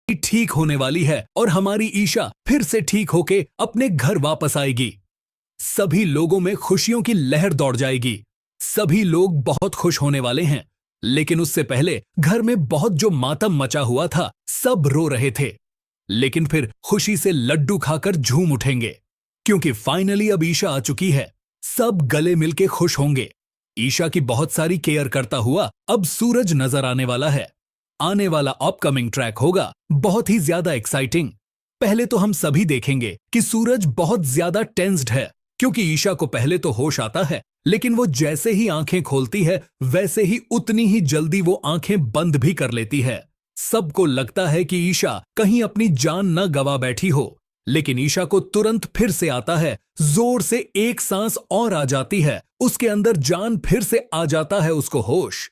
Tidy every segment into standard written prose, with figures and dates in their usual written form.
ठीक होने वाली है और हमारी ईशा फिर से ठीक होके अपने घर वापस आएगी। सभी लोगों में खुशियों की लहर दौड़ जाएगी। सभी लोग बहुत खुश होने वाले हैं। लेकिन उससे पहले घर में बहुत जो मातम मचा हुआ था, सब रो रहे थे। लेकिन फिर खुशी से लड्डू खाकर झूम उठेंगे, क्योंकि फाइनली अब ईशा आ चुकी है। सब गले मिलके खुश होंगे। ईशा की बहुत सारी केयर करता हुआ अब सूरज नजर आने वाला है। आने वाला अपकमिंग ट्रैक होगा बहुत ही ज्यादा एक्साइटिंग। पहले तो हम सभी देखेंगे कि सूरज बहुत ज्यादा टेंस्ड है, क्योंकि ईशा को पहले तो होश आता है, लेकिन वो जैसे ही आंखें खोलती है वैसे ही उतनी ही जल्दी वो आंखें बंद भी कर लेती है। सबको लगता है कि ईशा कहीं अपनी जान न गवा बैठी हो, लेकिन ईशा को तुरंत फिर से आता है। जोर से एक सांस और आ जाती है, उसके अंदर जान फिर से आ जाता है, उसको होश।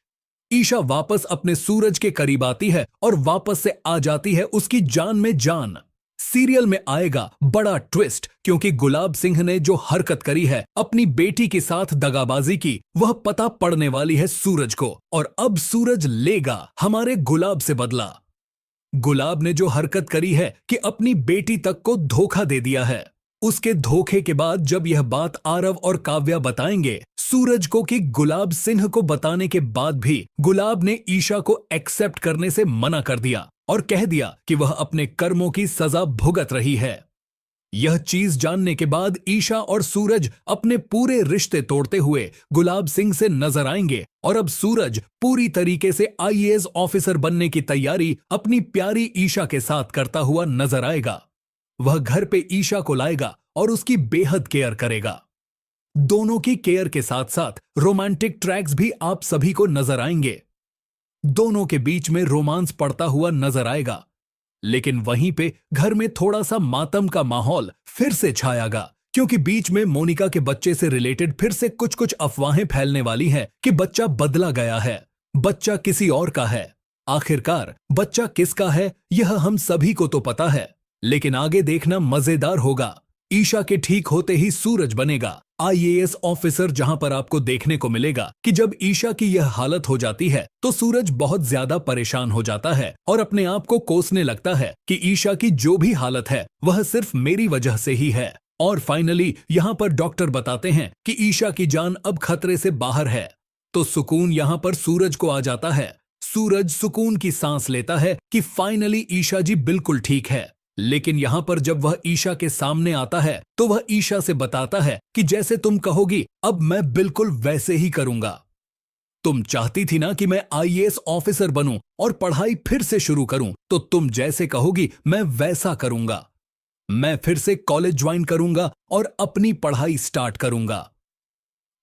ईशा वापस अपने सूरज के करीब आती है और वापस से आ जाती है उसकी जान में जान। सीरियल में आएगा बड़ा ट्विस्ट, क्योंकि गुलाब सिंह ने जो हरकत करी है, अपनी बेटी के साथ दगाबाजी की, वह पता पड़ने वाली है सूरज को, और अब सूरज लेगा हमारे गुलाब से बदला। गुलाब ने जो हरकत करी है कि अपनी बेटी तक को धोखा दे दिया है, उसके धोखे के बाद जब यह बात आरव और काव्या बताएंगे सूरज को कि गुलाब सिंह को बताने के बाद भी गुलाब ने ईशा को एक्सेप्ट करने से मना कर दिया और कह दिया कि वह अपने कर्मों की सजा भुगत रही है। यह चीज जानने के बाद ईशा और सूरज अपने पूरे रिश्ते तोड़ते हुए गुलाब सिंह से नजर आएंगे, और अब सूरज पूरी तरीके से आईएएस ऑफिसर बनने की तैयारी अपनी प्यारी ईशा के साथ करता हुआ नजर आएगा। वह घर पे ईशा को लाएगा और उसकी बेहद केयर करेगा। दोनों की केयर के साथ साथ रोमांटिक ट्रैक्स भी आप सभी को नजर आएंगे। दोनों के बीच में रोमांस पड़ता हुआ नजर आएगा। लेकिन वहीं पे घर में थोड़ा सा मातम का माहौल फिर से छायागा, क्योंकि बीच में मोनिका के बच्चे से रिलेटेड फिर से कुछ कुछ अफवाहें फैलने वाली हैं कि बच्चा बदला गया है, बच्चा किसी और का है। आखिरकार बच्चा किसका है यह हम सभी को तो पता है, लेकिन आगे देखना मजेदार होगा। ईशा के ठीक होते ही सूरज बनेगा आईएएस ऑफिसर, जहां पर आपको देखने को मिलेगा कि जब ईशा की यह हालत हो जाती है तो सूरज बहुत ज्यादा परेशान हो जाता है और अपने आप को कोसने लगता है कि ईशा की जो भी हालत है वह सिर्फ मेरी वजह से ही है। और फाइनली यहां पर डॉक्टर बताते हैं कि ईशा की जान अब खतरे से बाहर है, तो सुकून यहां पर सूरज को आ जाता है। सूरज सुकून की सांस लेता है कि फाइनली ईशा जी बिल्कुल ठीक है। लेकिन यहां पर जब वह ईशा के सामने आता है तो वह ईशा से बताता है कि जैसे तुम कहोगी अब मैं बिल्कुल वैसे ही करूंगा। तुम चाहती थी ना कि मैं आईएएस ऑफिसर बनूं और पढ़ाई फिर से शुरू करूं, तो तुम जैसे कहोगी मैं वैसा करूंगा। मैं फिर से कॉलेज ज्वाइन करूंगा और अपनी पढ़ाई स्टार्ट करूंगा।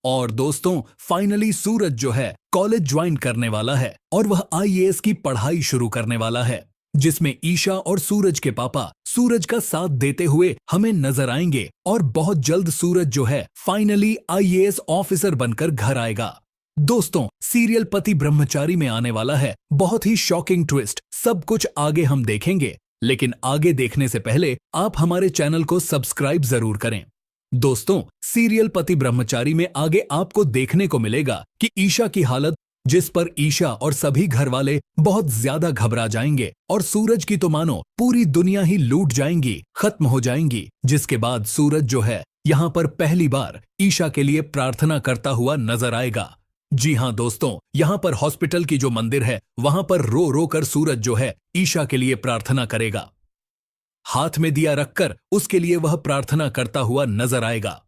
और दोस्तों फाइनली सूरज जो है कॉलेज ज्वाइन करने वाला है और वह आईएएस की पढ़ाई शुरू करने वाला है, जिसमें ईशा और सूरज के पापा सूरज का साथ देते हुए हमें नजर आएंगे। और बहुत जल्द सूरज जो है फाइनली आईएएस ऑफिसर बनकर घर आएगा। दोस्तों सीरियल पति ब्रह्मचारी में आने वाला है बहुत ही शॉकिंग ट्विस्ट। सब कुछ आगे हम देखेंगे, लेकिन आगे देखने से पहले आप हमारे चैनल को सब्सक्राइब जरूर करें। दोस्तों सीरियल पति ब्रह्मचारी में आगे आपको देखने को मिलेगा कि ईशा की हालत, जिस पर ईशा और सभी घर वाले बहुत ज्यादा घबरा जाएंगे और सूरज की तो मानो पूरी दुनिया ही लूट जाएंगी, खत्म हो जाएंगी। जिसके बाद सूरज जो है यहाँ पर पहली बार ईशा के लिए प्रार्थना करता हुआ नजर आएगा। जी हाँ दोस्तों, यहाँ पर हॉस्पिटल की जो मंदिर है वहां पर रो रो कर सूरज जो है ईशा के लिए प्रार्थना करेगा। हाथ में दिया रखकर उसके लिए वह प्रार्थना करता हुआ नजर आएगा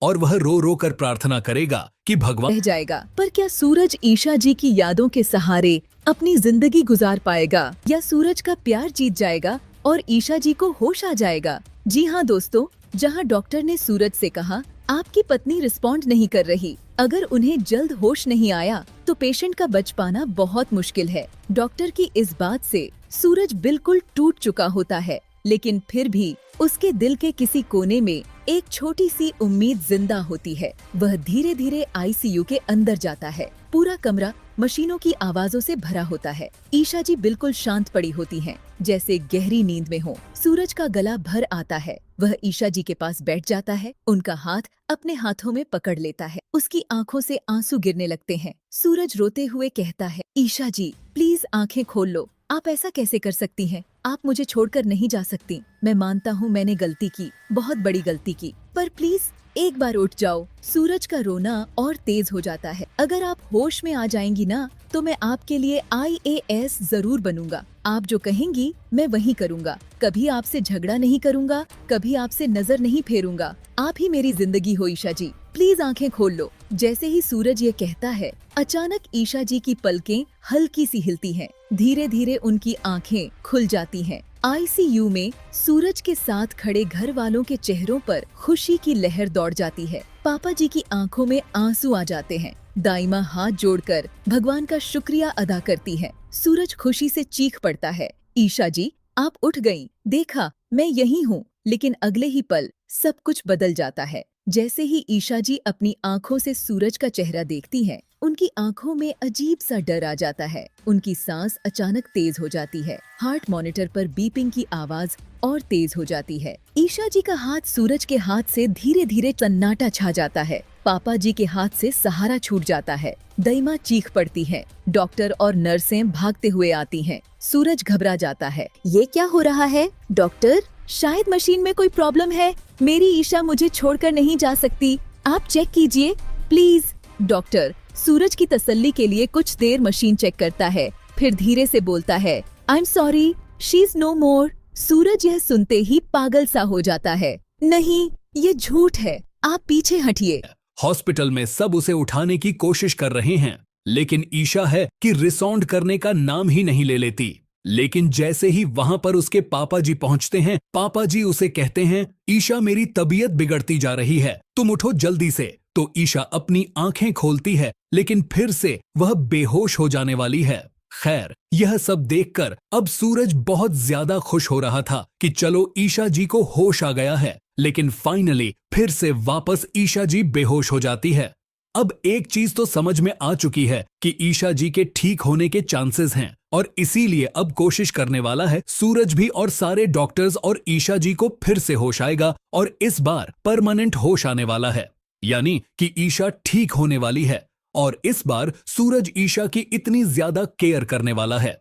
और वह रो रो कर प्रार्थना करेगा कि भगवान रह जाएगा। पर क्या सूरज ईशा जी की यादों के सहारे अपनी जिंदगी गुजार पाएगा, या सूरज का प्यार जीत जाएगा और ईशा जी को होश आ जाएगा? जी हाँ दोस्तों, जहाँ डॉक्टर ने सूरज से कहा आपकी पत्नी रिस्पॉन्ड नहीं कर रही, अगर उन्हें जल्द होश नहीं आया तो पेशेंट का बच पाना बहुत मुश्किल है। डॉक्टर की इस बात से सूरज बिल्कुल टूट चुका होता है, लेकिन फिर भी उसके दिल के किसी कोने में एक छोटी सी उम्मीद जिंदा होती है। वह धीरे धीरे आईसीयू के अंदर जाता है। पूरा कमरा मशीनों की आवाजों से भरा होता है। ईशा जी बिल्कुल शांत पड़ी होती हैं, जैसे गहरी नींद में हो। सूरज का गला भर आता है। वह ईशा जी के पास बैठ जाता है, उनका हाथ अपने हाथों में पकड़ लेता है। उसकी आंखों से आंसू गिरने लगते हैं। सूरज रोते हुए कहता है, ईशा जी प्लीज आंखें खोल लो, आप ऐसा कैसे कर सकती हैं? आप मुझे छोड़कर नहीं जा सकती। मैं मानता हूँ मैंने गलती की, बहुत बड़ी गलती की, पर प्लीज एक बार उठ जाओ। सूरज का रोना और तेज हो जाता है। अगर आप होश में आ जाएंगी ना, तो मैं आपके लिए IAS जरूर बनूंगा। आप जो कहेंगी मैं वही करूंगा। कभी आपसे झगड़ा नहीं करूंगा, कभी आपसे नजर नहीं फेरूंगा। आप ही मेरी जिंदगी हो ईशा जी, प्लीज आंखें खोल लो। जैसे ही सूरज ये कहता है, अचानक ईशा जी की पलकें हल्की सी हिलती हैं। धीरे धीरे उनकी आंखें खुल जाती हैं। ICU में सूरज के साथ खड़े घर वालों के चेहरों पर खुशी की लहर दौड़ जाती है। पापा जी की आंखों में आंसू आ जाते हैं। दाइमा हाथ जोड़कर भगवान का शुक्रिया अदा करती है। सूरज खुशी से चीख पड़ता है, ईशा जी आप उठ गईं। देखा मैं यही हूँ। लेकिन अगले ही पल सब कुछ बदल जाता है। जैसे ही ईशा जी अपनी आंखों से सूरज का चेहरा देखती हैं, उनकी आंखों में अजीब सा डर आ जाता है। उनकी सांस अचानक तेज हो जाती है। हार्ट मॉनिटर पर बीपिंग की आवाज और तेज हो जाती है। ईशा जी का हाथ सूरज के हाथ से धीरे धीरे सन्नाटा छा जाता है। पापा जी के हाथ से सहारा छूट जाता है। दईमा चीख पड़ती है। डॉक्टर और नर्सें भागते हुए आती हैं। सूरज घबरा जाता है। ये क्या हो रहा है डॉक्टर? शायद मशीन में कोई प्रॉब्लम है। मेरी ईशा मुझे छोड़कर नहीं जा सकती। आप चेक कीजिए प्लीज। डॉक्टर सूरज की तसल्ली के लिए कुछ देर मशीन चेक करता है, फिर धीरे से बोलता है, I am sorry, she is no more. Suraj यह सुनते ही पागल सा हो जाता है। नहीं, ये झूठ है, आप पीछे हटिए। हॉस्पिटल में सब उसे उठाने की कोशिश कर रहे हैं, लेकिन ईशा है कि रिसॉन्ड करने का नाम ही नहीं ले लेती। लेकिन जैसे ही वहां पर उसके पापा जी पहुंचते हैं, पापा जी उसे कहते हैं, ईशा मेरी तबीयत बिगड़ती जा रही है, तुम उठो जल्दी से। तो ईशा अपनी आंखें खोलती है, लेकिन फिर से वह बेहोश हो जाने वाली है। खैर, यह सब देखकर अब सूरज बहुत ज्यादा खुश हो रहा था कि चलो ईशा जी को होश आ गया है। लेकिन फाइनली फिर से वापस ईशा जी बेहोश हो जाती है। अब एक चीज तो समझ में आ चुकी है कि ईशा जी के ठीक होने के चांसेस हैं, और इसीलिए अब कोशिश करने वाला है सूरज भी, और सारे डॉक्टर्स, और ईशा जी को फिर से होश आएगा और इस बार परमानेंट होश आने वाला है। यानी कि ईशा ठीक होने वाली है, और इस बार सूरज ईशा की इतनी ज्यादा केयर करने वाला है।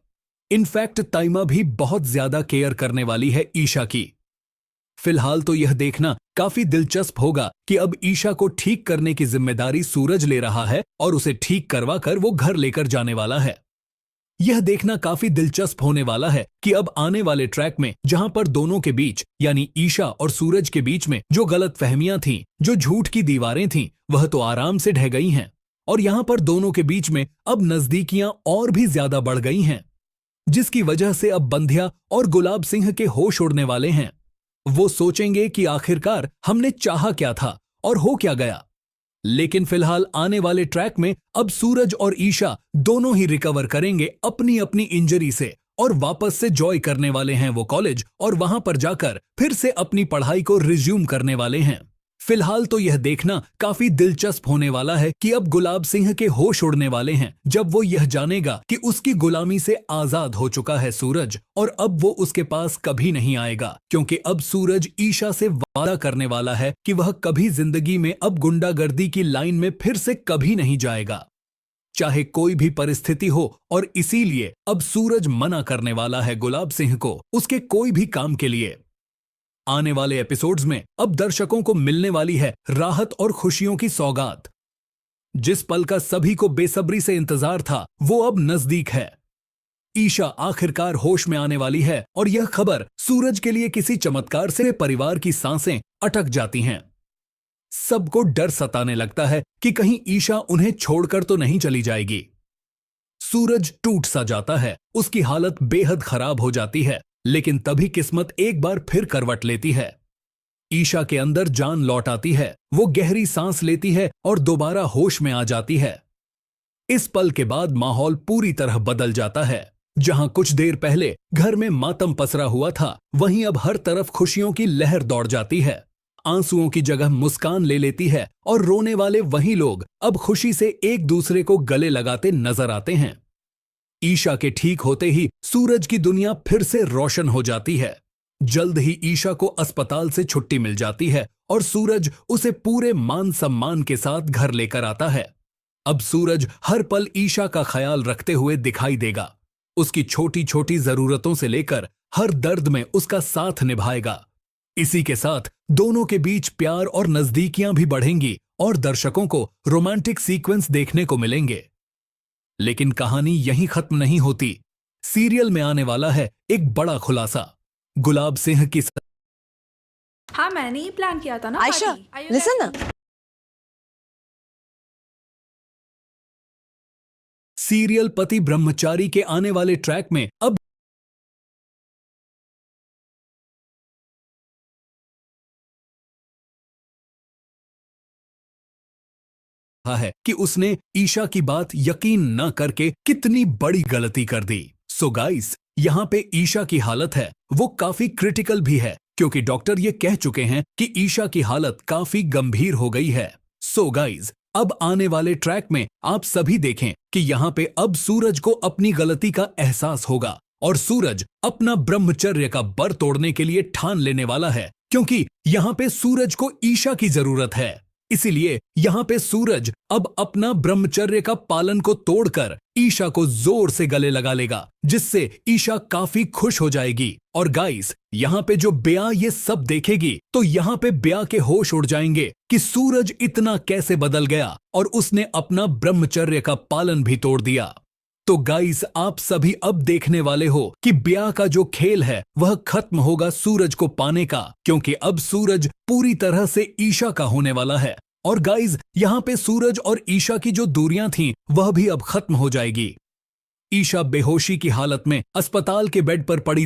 इनफैक्ट ताइमा भी बहुत ज्यादा केयर करने वाली है ईशा की। फिलहाल तो यह देखना काफी दिलचस्प होगा कि अब ईशा को ठीक करने की जिम्मेदारी सूरज ले रहा है और उसे ठीक करवा कर वो घर लेकर जाने वाला है। यह देखना काफी दिलचस्प होने वाला है कि अब आने वाले ट्रैक में जहां पर दोनों के बीच यानी ईशा और सूरज के बीच में जो गलतफहमियां थीं, जो झूठ की दीवारें थीं, वह तो आराम से ढह गई हैं, और यहां पर दोनों के बीच में अब नजदीकियां और भी ज्यादा बढ़ गई हैं, जिसकी वजह से अब बंध्या और गुलाब सिंह के होश उड़ने वाले हैं। वो सोचेंगे कि आखिरकार हमने चाहा क्या था और हो क्या गया। लेकिन फिलहाल आने वाले ट्रैक में अब सूरज और ईशा दोनों ही रिकवर करेंगे अपनी अपनी इंजरी से, और वापस से जॉय करने वाले हैं वो कॉलेज, और वहां पर जाकर फिर से अपनी पढ़ाई को रिज्यूम करने वाले हैं। फिलहाल तो यह देखना काफी दिलचस्प होने वाला है कि अब गुलाब सिंह के होश उड़ने वाले हैं जब वो यह जानेगा कि उसकी गुलामी से आजाद हो चुका है सूरज, और अब वो उसके पास कभी नहीं आएगा, क्योंकि अब सूरज ईशा से वादा करने वाला है कि वह कभी जिंदगी में अब गुंडागर्दी की लाइन में फिर से कभी नहीं जाएगा, चाहे कोई भी परिस्थिति हो। और इसीलिए अब सूरज मना करने वाला है गुलाब सिंह को उसके कोई भी काम के लिए। आने वाले एपिसोड्स में अब दर्शकों को मिलने वाली है राहत और खुशियों की सौगात। जिस पल का सभी को बेसब्री से इंतजार था, वो अब नजदीक है। ईशा आखिरकार होश में आने वाली है, और यह खबर सूरज के लिए किसी चमत्कार से परिवार की सांसें अटक जाती हैं। सबको डर सताने लगता है कि कहीं ईशा उन्हें छोड़कर तो नहीं चली जाएगी। सूरज टूट सा जाता है, उसकी हालत बेहद खराब हो जाती है, लेकिन तभी किस्मत एक बार फिर करवट लेती है। ईशा के अंदर जान लौट आती है, वो गहरी सांस लेती है और दोबारा होश में आ जाती है। इस पल के बाद माहौल पूरी तरह बदल जाता है। जहां कुछ देर पहले घर में मातम पसरा हुआ था, वहीं अब हर तरफ खुशियों की लहर दौड़ जाती है। आंसुओं की जगह मुस्कान ले लेती है, और रोने वाले वही लोग अब खुशी से एक दूसरे को गले लगाते नजर आते हैं। ईशा के ठीक होते ही सूरज की दुनिया फिर से रोशन हो जाती है। जल्द ही ईशा को अस्पताल से छुट्टी मिल जाती है, और सूरज उसे पूरे मान सम्मान के साथ घर लेकर आता है। अब सूरज हर पल ईशा का ख्याल रखते हुए दिखाई देगा। उसकी छोटी छोटी जरूरतों से लेकर हर दर्द में उसका साथ निभाएगा। इसी के साथ दोनों के बीच प्यार और नजदीकियां भी बढ़ेंगी और दर्शकों को रोमांटिक सीक्वेंस देखने को मिलेंगे। लेकिन कहानी यहीं खत्म नहीं होती। सीरियल में आने वाला है एक बड़ा खुलासा। गुलाब सिंह की हाँ, मैंने ही प्लान किया था ना Ayesha, party. Are you listen ready? ना। सीरियल पति ब्रह्मचारी के आने वाले ट्रैक में अब है कि उसने ईशा की बात यकीन न करके कितनी बड़ी गलती कर दी। सो गाइस, यहाँ पे ईशा की हालत है वो काफी क्रिटिकल भी है, क्योंकि डॉक्टर ये कह चुके हैं कि ईशा की हालत काफी गंभीर हो गई है। सो गाइस, अब आने वाले ट्रैक में आप सभी देखें कि यहाँ पे अब सूरज को अपनी गलती का एहसास होगा और सूरज अपना ब्रह्मचर्य का बर तोड़ने के लिए ठान लेने वाला है, क्योंकि यहाँ पे सूरज को ईशा की जरूरत है। इसीलिए यहाँ पे सूरज अब अपना ब्रह्मचर्य का पालन को तोड़कर ईशा को जोर से गले लगा लेगा, जिससे ईशा काफी खुश हो जाएगी। और गाइस, यहाँ पे जो बेया ये सब देखेगी तो यहाँ पे बेया के होश उड़ जाएंगे कि सूरज इतना कैसे बदल गया और उसने अपना ब्रह्मचर्य का पालन भी तोड़ दिया। तो गाइस, आप सभी अब देखने वाले हो कि ब्याह का जो खेल है वह खत्म होगा सूरज को पाने का, क्योंकि अब सूरज पूरी तरह से ईशा का होने वाला है। और गाइस, यहाँ पे सूरज और ईशा की जो दूरियां थीं वह भी अब खत्म हो जाएगी। ईशा बेहोशी की हालत में अस्पताल के बेड पर पड़ी